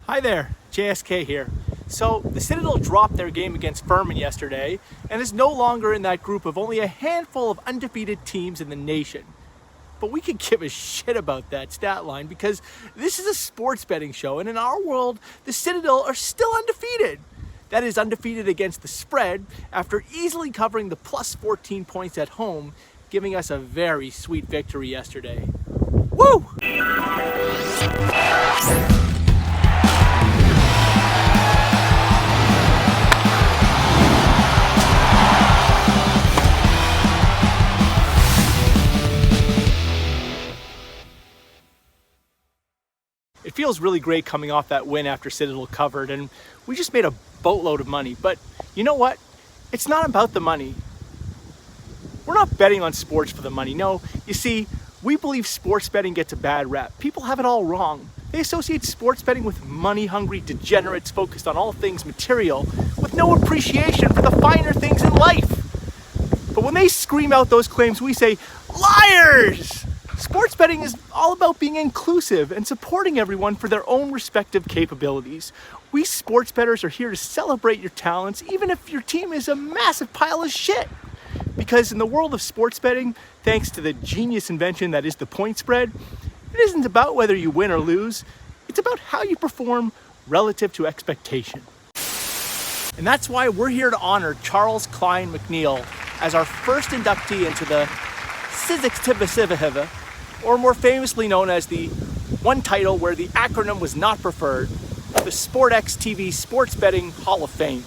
Hi there, JSK here. So the Citadel dropped their game against Furman yesterday and is no longer in that group of only a handful of undefeated teams in the nation. But we could give a shit about that stat line because this is a sports betting show, and in our world, the Citadel are still undefeated. That is, undefeated against the spread after easily covering the plus 14 points at home, giving us a very sweet victory yesterday. Woo! It feels really great coming off that win after Citadel covered, and we just made a boatload of money. But you know what? It's not about the money. We're not betting on sports for the money. No, you see, we believe sports betting gets a bad rap. People have it all wrong. They associate sports betting with money-hungry degenerates focused on all things material with no appreciation for the finer things in life. But when they scream out those claims, we say, liars! Sports betting is all about being inclusive and supporting everyone for their own respective capabilities. We sports bettors are here to celebrate your talents, even if your team is a massive pile of shit. Because in the world of sports betting, thanks to the genius invention that is the point spread, it isn't about whether you win or lose, it's about how you perform relative to expectation. And that's why we're here to honor Charles Klein McNeil as our first inductee into the SportX, or more famously known as the one title where the acronym was not preferred, the SportX TV Sports Betting Hall of Fame.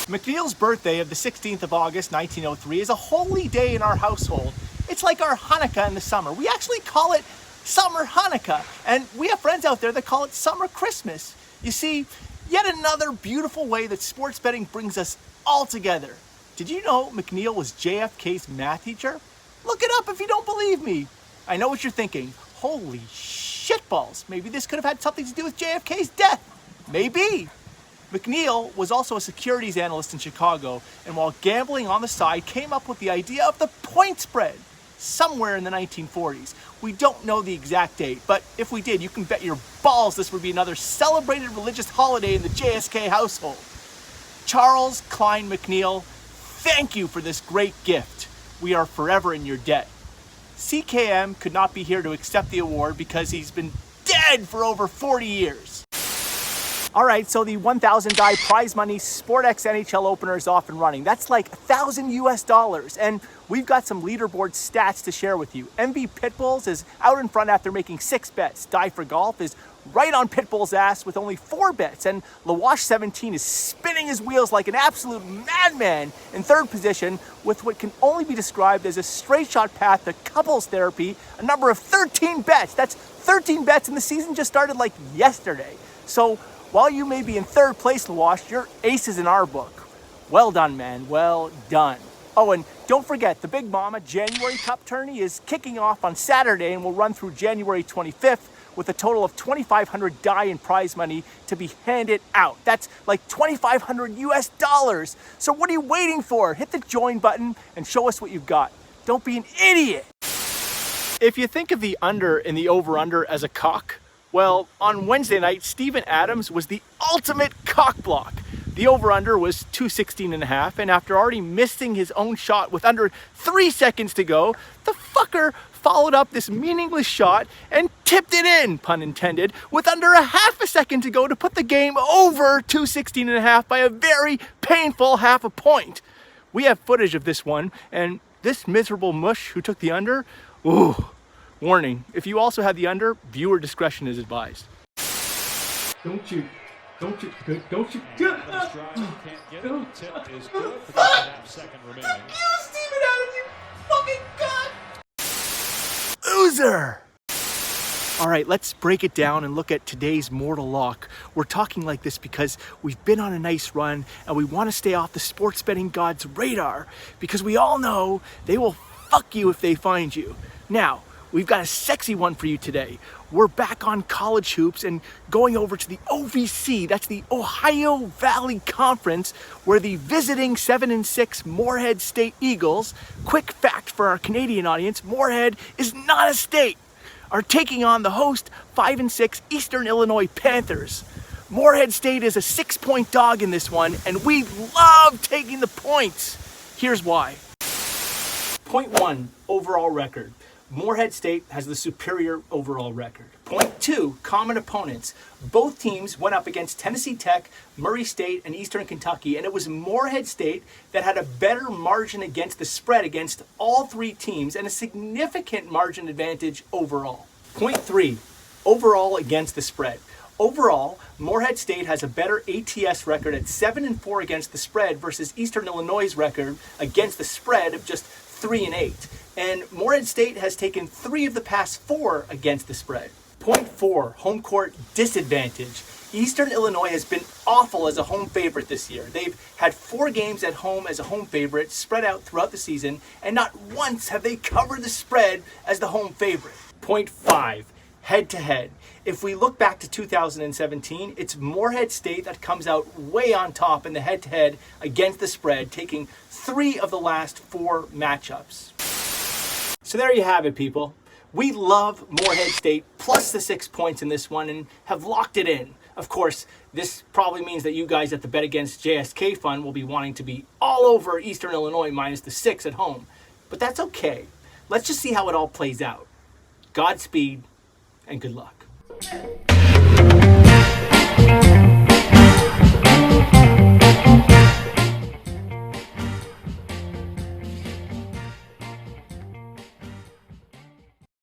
McNeil's birthday of the 16th of August, 1903 is a holy day in our household. It's like our Hanukkah in the summer. We actually call it Summer Hanukkah, and we have friends out there that call it Summer Christmas. You see, yet another beautiful way that sports betting brings us all together. Did you know McNeil was JFK's math teacher? Look it up if you don't believe me. I know what you're thinking. Holy shitballs. Maybe this could have had something to do with JFK's death. Maybe. McNeil was also a securities analyst in Chicago, and while gambling on the side, came up with the idea of the point spread somewhere in the 1940s. We don't know the exact date, but if we did, you can bet your balls this would be another celebrated religious holiday in the JSK household. Charles Klein McNeil, thank you for this great gift. We are forever in your debt. CKM could not be here to accept the award because he's been dead for over 40 years. All right, so the $1,000 prize money SportX NHL opener is off and running. That's like $1,000 US, and we've got some leaderboard stats to share with you. MV Pitbulls is out in front after making 6 bets. Die for Golf is right on Pitbull's ass with only 4 bets, and Lawash 17 is spinning his wheels like an absolute madman in 3rd position with what can only be described as a straight shot path to couples therapy, a number of 13 bets. That's 13 bets, and the season just started like yesterday. So while you may be in 3rd place, Lawash, you're aces in our book. Well done, man, well done. Oh, and don't forget, the Big Mama January Cup tourney is kicking off on Saturday and will run through January 25th with a total of $2,500 in prize money to be handed out. That's like $2,500 US. So what are you waiting for? Hit the join button and show us what you've got. Don't be an idiot. If you think of the under in the over-under as a cock, well, on Wednesday night, Steven Adams was the ultimate cock block. The over-under was 216.5, and after already missing his own shot with under 3 seconds to go, the fucker followed up this meaningless shot and tipped it in, pun intended, with under a half a second to go to put the game over 216.5 by a very painful half a point. We have footage of this one, and this miserable mush who took the under, ooh, warning, if you also had the under, viewer discretion is advised. Don't you. Fuck you, Steven Adams, you fucking god! Loser! All right, let's break it down and look at today's mortal lock. We're talking like this because we've been on a nice run and we want to stay off the sports betting gods' radar because we all know they will fuck you if they find you. Now, we've got a sexy one for you today. We're back on college hoops and going over to the OVC, that's the Ohio Valley Conference, where the visiting 7-6 Moorhead State Eagles, quick fact for our Canadian audience, Moorhead is not a state. are taking on the host 5-6 Eastern Illinois Panthers. Morehead State is a 6-point dog in this one, and we love taking the points. Here's why. Point 1, overall record. Morehead State has the superior overall record. Point 2, common opponents. Both teams went up against Tennessee Tech, Murray State, and Eastern Kentucky, and it was Morehead State that had a better margin against the spread against all three teams and a significant margin advantage overall. Point 3, overall against the spread. Overall, Morehead State has a better ATS record at 7-4 against the spread versus Eastern Illinois' record against the spread of just 3-8. And Morehead State has taken 3 of the past 4 against the spread. Point 4, home court disadvantage. Eastern Illinois has been awful as a home favorite this year. They've had 4 games at home as a home favorite spread out throughout the season, and not once have they covered the spread as the home favorite. Point 5, head-to-head. If we look back to 2017, it's Morehead State that comes out way on top in the head-to-head against the spread, taking 3 of the last 4 matchups. So there you have it, people. We love Morehead State plus the 6 points in this one and have locked it in. Of course, this probably means that you guys at the Bet Against JSK Fund will be wanting to be all over Eastern Illinois minus the 6 at home. But that's okay. Let's just see how it all plays out. Godspeed and good luck.